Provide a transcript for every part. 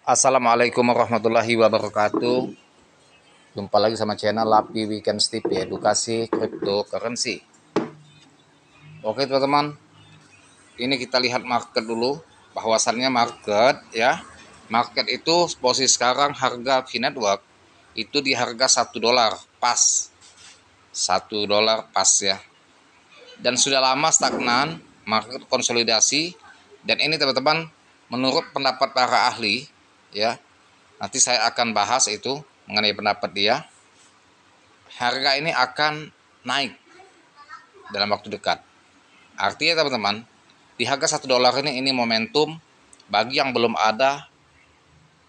Assalamualaikum warahmatullahi wabarakatuh. Jumpa lagi sama channel Lapi Weekend Stip ya, edukasi cryptocurrency. Oke teman-teman, ini kita lihat market dulu. Bahwasannya market itu posisi sekarang harga P-Network itu di harga $1 pas. $1 pas ya. Dan sudah lama stagnan, market konsolidasi. Dan ini teman-teman, menurut pendapat para ahli ya, nanti saya akan bahas itu mengenai pendapat dia. Harga ini akan naik dalam waktu dekat. Artinya teman-teman, di harga $1 ini momentum bagi yang belum ada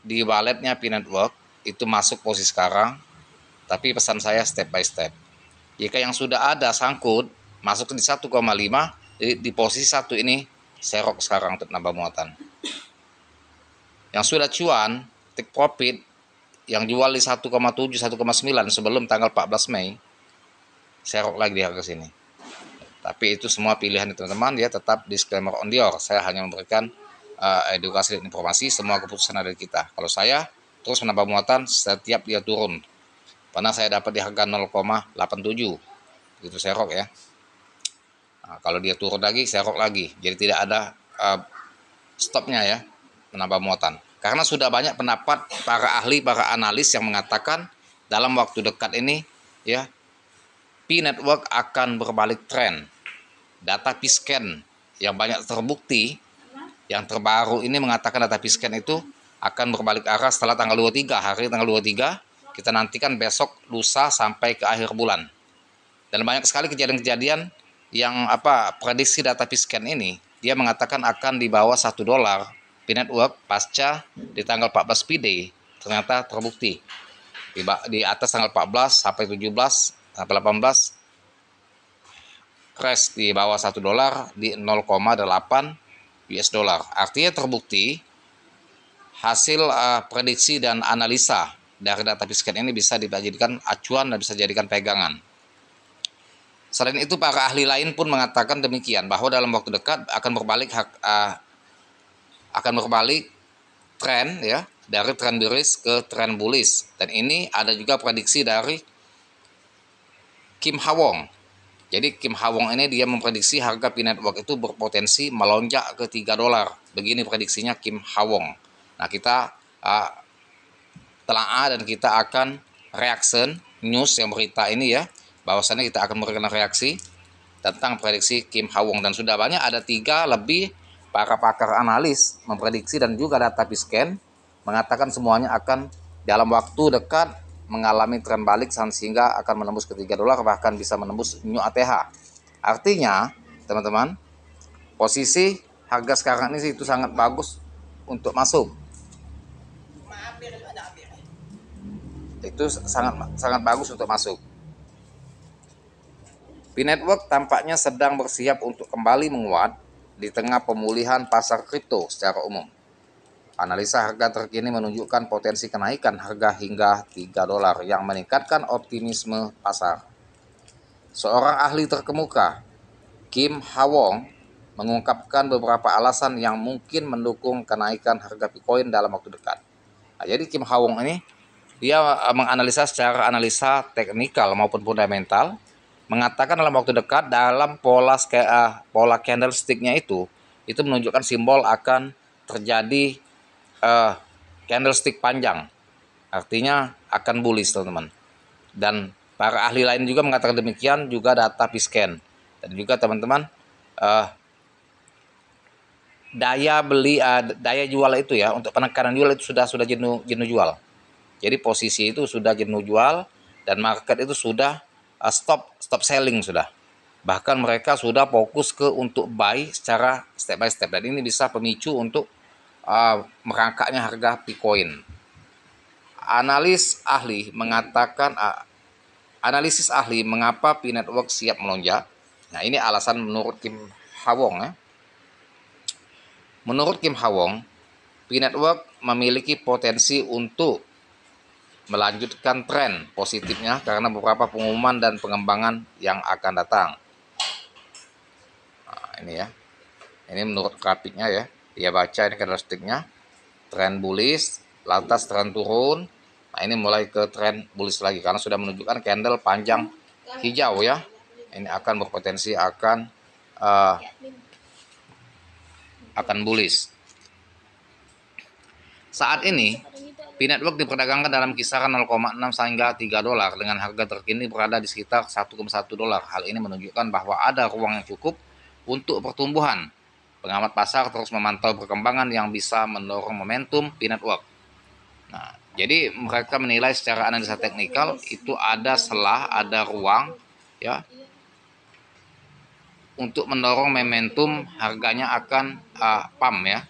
di walletnya P-Network itu masuk posisi sekarang. Tapi pesan saya step by step. Jika yang sudah ada sangkut masuk di 1,5 di posisi 1 ini serok sekarang untuk nambah muatan. Yang sudah cuan, take profit yang jual di 1,7 1,9 sebelum tanggal 14 Mei serok lagi di harga sini. Tapi itu semua pilihan teman-teman ya, tetap disclaimer on Dior. Saya hanya memberikan edukasi dan informasi, semua keputusan ada di kita. Kalau saya terus menambah muatan setiap dia turun. Pernah saya dapat di harga 0,87. Itu serok ya. Nah, kalau dia turun lagi, serok lagi. Jadi tidak ada stopnya ya, menambah muatan. Karena sudah banyak pendapat para ahli, para analis yang mengatakan dalam waktu dekat ini ya, P-Network akan berbalik tren. Data P-Scan yang banyak terbukti, yang terbaru ini mengatakan data P-Scan itu akan berbalik arah setelah tanggal 23, hari tanggal 23, kita nantikan besok, lusa, sampai ke akhir bulan. Dan banyak sekali kejadian-kejadian yang prediksi data P-Scan ini, dia mengatakan akan di bawah $1 P-Network pasca di tanggal 14 P-Day, ternyata terbukti. Di atas tanggal 14 sampai 17 sampai 18 crash di bawah $1 di 0,8 US dollar. Artinya terbukti hasil prediksi dan analisa dari data P-Scan ini bisa dijadikan acuan dan bisa dijadikan pegangan. Selain itu para ahli lain pun mengatakan demikian, bahwa dalam waktu dekat akan berbalik tren ya, dari tren bearish ke tren bullish. Dan ini ada juga prediksi dari Kim Ha-won. Jadi Kim Ha-won ini dia memprediksi harga P-Network itu berpotensi melonjak ke $3. Begini prediksinya Kim Ha-won. Nah, kita telaah dan kita akan reaction news yang berita ini ya, bahwasannya kita akan memberikan reaksi tentang prediksi Kim Ha-won. Dan sudah banyak, ada 3 lebih para pakar analis memprediksi dan juga data P-Scan mengatakan semuanya akan dalam waktu dekat mengalami tren balik sehingga akan menembus ke $3, bahkan bisa menembus new ATH. Artinya teman-teman, posisi harga sekarang ini itu sangat bagus untuk masuk. Itu sangat bagus untuk masuk. P-Network tampaknya sedang bersiap untuk kembali menguat di tengah pemulihan pasar kripto secara umum. Analisa harga terkini menunjukkan potensi kenaikan harga hingga $3 yang meningkatkan optimisme pasar. Seorang ahli terkemuka, Kim Ha-won, mengungkapkan beberapa alasan yang mungkin mendukung kenaikan harga Bitcoin dalam waktu dekat. Nah, jadi Kim Ha-won ini dia menganalisa secara analisa teknikal maupun fundamental, mengatakan dalam waktu dekat dalam pola candlestick-nya itu menunjukkan simbol akan terjadi candlestick panjang, artinya akan bullish teman-teman. Dan para ahli lain juga mengatakan demikian, juga data P-Scan. Dan juga teman-teman, daya jual itu ya, untuk penekanan jual itu sudah jenuh jual. Jadi posisi itu sudah jenuh jual dan market itu sudah stop selling sudah. Bahkan mereka sudah fokus untuk buy secara step by step, dan ini bisa pemicu untuk merangkaknya harga Bitcoin. Analisis ahli mengapa P-Network siap melonjak. Nah, ini alasan menurut Kim Ha-won ya. Menurut Kim Ha-won, P-Network memiliki potensi untuk melanjutkan tren positifnya karena beberapa pengumuman dan pengembangan yang akan datang. Nah, ini ya. Ini menurut grafiknya ya. Dia baca ini candlestick-nya, tren bullish, lantas tren turun. Nah, ini mulai ke tren bullish lagi karena sudah menunjukkan candle panjang hijau ya. Ini akan berpotensi akan bullish. Saat ini P-Network diperdagangkan dalam kisaran 0,6 hingga 3 dolar dengan harga terkini berada di sekitar 1,1 dolar. Hal ini menunjukkan bahwa ada ruang yang cukup untuk pertumbuhan. Pengamat pasar terus memantau perkembangan yang bisa mendorong momentum P-Network. Nah, jadi mereka menilai secara analisa teknikal itu ada celah, ada ruang ya untuk mendorong momentum harganya akan pump ya.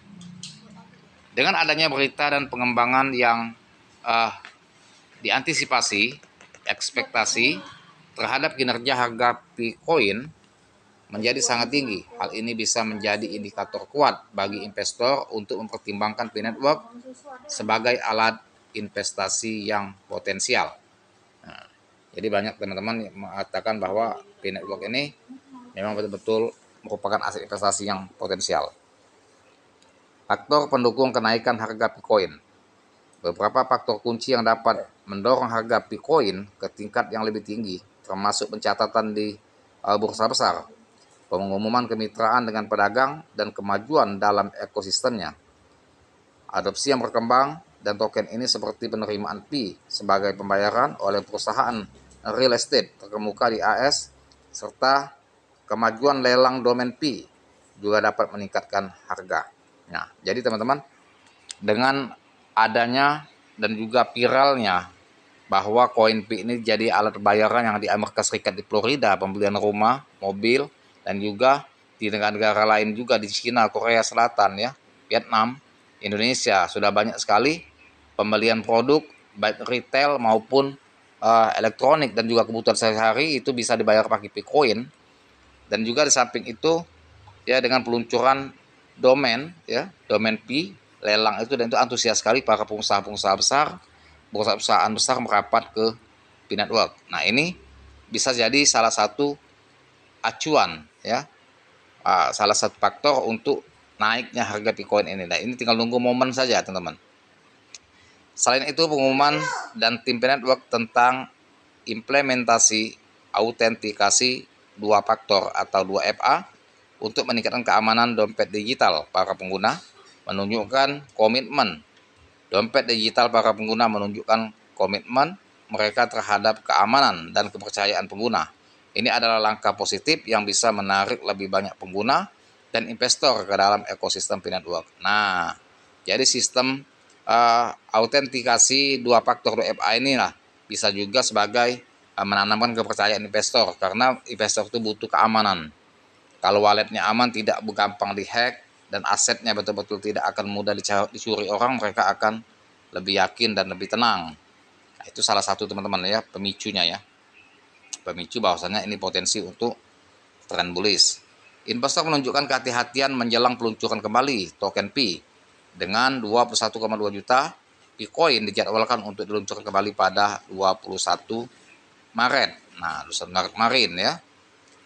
Dengan adanya berita dan pengembangan yang diantisipasi, ekspektasi terhadap kinerja harga Bitcoin menjadi sangat tinggi. Hal ini bisa menjadi indikator kuat bagi investor untuk mempertimbangkan P-Network sebagai alat investasi yang potensial. Nah, jadi banyak teman-teman yang mengatakan bahwa P-Network ini memang betul-betul merupakan aset investasi yang potensial. Faktor pendukung kenaikan harga Bitcoin. Beberapa faktor kunci yang dapat mendorong harga Bitcoin ke tingkat yang lebih tinggi, termasuk pencatatan di bursa besar, pengumuman kemitraan dengan pedagang, dan kemajuan dalam ekosistemnya. Adopsi yang berkembang dan token ini seperti penerimaan fee sebagai pembayaran oleh perusahaan real estate terkemuka di AS, serta kemajuan lelang domain fee juga dapat meningkatkan harga. Nah, jadi teman-teman, dengan adanya dan juga viralnya bahwa koin P ini jadi alat pembayaran yang di Amerika Serikat, di Florida, pembelian rumah, mobil, dan juga di negara-negara lain juga di China, Korea Selatan ya, Vietnam, Indonesia, sudah banyak sekali pembelian produk baik retail maupun elektronik dan juga kebutuhan sehari-hari itu bisa dibayar pakai Bitcoin. Dan juga di samping itu ya, dengan peluncuran domain ya, domain P, lelang itu, dan itu antusias sekali para pengusaha-pengusaha besar, perusahaan besar merapat ke P-Network. Nah, ini bisa jadi salah satu acuan ya, salah satu faktor untuk naiknya harga Bitcoin ini. Nah, ini tinggal nunggu momen saja teman-teman. Selain itu, pengumuman dan tim P-Network tentang implementasi autentikasi 2 faktor atau 2FA untuk meningkatkan keamanan dompet digital para pengguna menunjukkan komitmen mereka terhadap keamanan dan kepercayaan pengguna. Ini adalah langkah positif yang bisa menarik lebih banyak pengguna dan investor ke dalam ekosistem P-Network. Nah, jadi sistem autentikasi 2 faktor 2FA inilah bisa juga sebagai menanamkan kepercayaan investor, karena investor itu butuh keamanan. Kalau walletnya aman, tidak gampang dihack, dan asetnya betul-betul tidak akan mudah dicuri orang, mereka akan lebih yakin dan lebih tenang. Nah, itu salah satu teman-teman ya, pemicunya ya. Pemicu bahwasannya ini potensi untuk tren bullish. Investor menunjukkan kehati-hatian menjelang peluncuran kembali token P. Dengan 21,2 juta, Bitcoin dijadwalkan untuk diluncurkan kembali pada 21 Maret. Nah, Maret kemarin ya.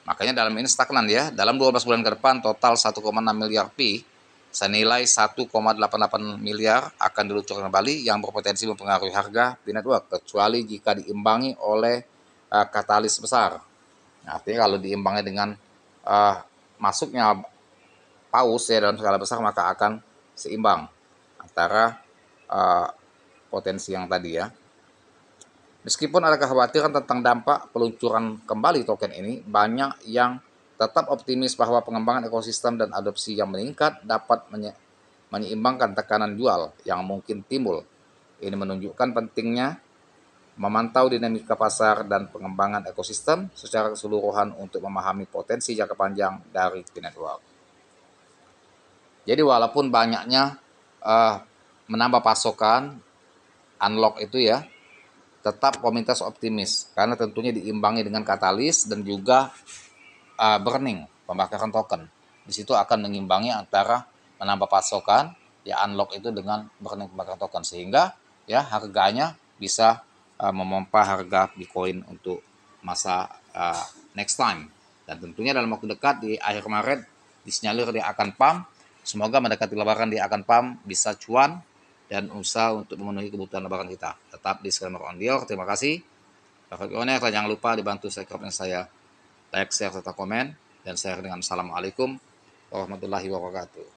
Makanya dalam ini stagnan ya. Dalam 12 bulan ke depan total 1,6 miliar P senilai 1,88 miliar akan diluncurkan kembali yang berpotensi mempengaruhi harga P-Network kecuali jika diimbangi oleh katalis besar. Nah, artinya kalau diimbangi dengan masuknya paus ya dalam skala besar, maka akan seimbang antara potensi yang tadi ya. Meskipun ada kekhawatiran tentang dampak peluncuran kembali token ini, banyak yang tetap optimis bahwa pengembangan ekosistem dan adopsi yang meningkat dapat menyeimbangkan tekanan jual yang mungkin timbul. Ini menunjukkan pentingnya memantau dinamika pasar dan pengembangan ekosistem secara keseluruhan untuk memahami potensi jangka panjang dari P-Network. Jadi walaupun banyaknya menambah pasokan, unlock itu ya, tetap komunitas optimis karena tentunya diimbangi dengan katalis dan juga burning, pembakaran token. Di situ akan mengimbangi antara menambah pasokan ya, unlock itu dengan burning, pembakaran token, sehingga ya harganya bisa memompa harga Bitcoin untuk masa next time. Dan tentunya dalam waktu dekat di akhir Maret disinyalir dia akan pump. Semoga mendekati lebaran dia akan pump, bisa cuan dan usaha untuk memenuhi kebutuhan lebaran kita. Tetap disclaimer on Dior. Terima kasih. Perfect Owner, dan jangan lupa dibantu subscribe saya, like, share, serta komen, dan share dengan assalamualaikum warahmatullahi wabarakatuh.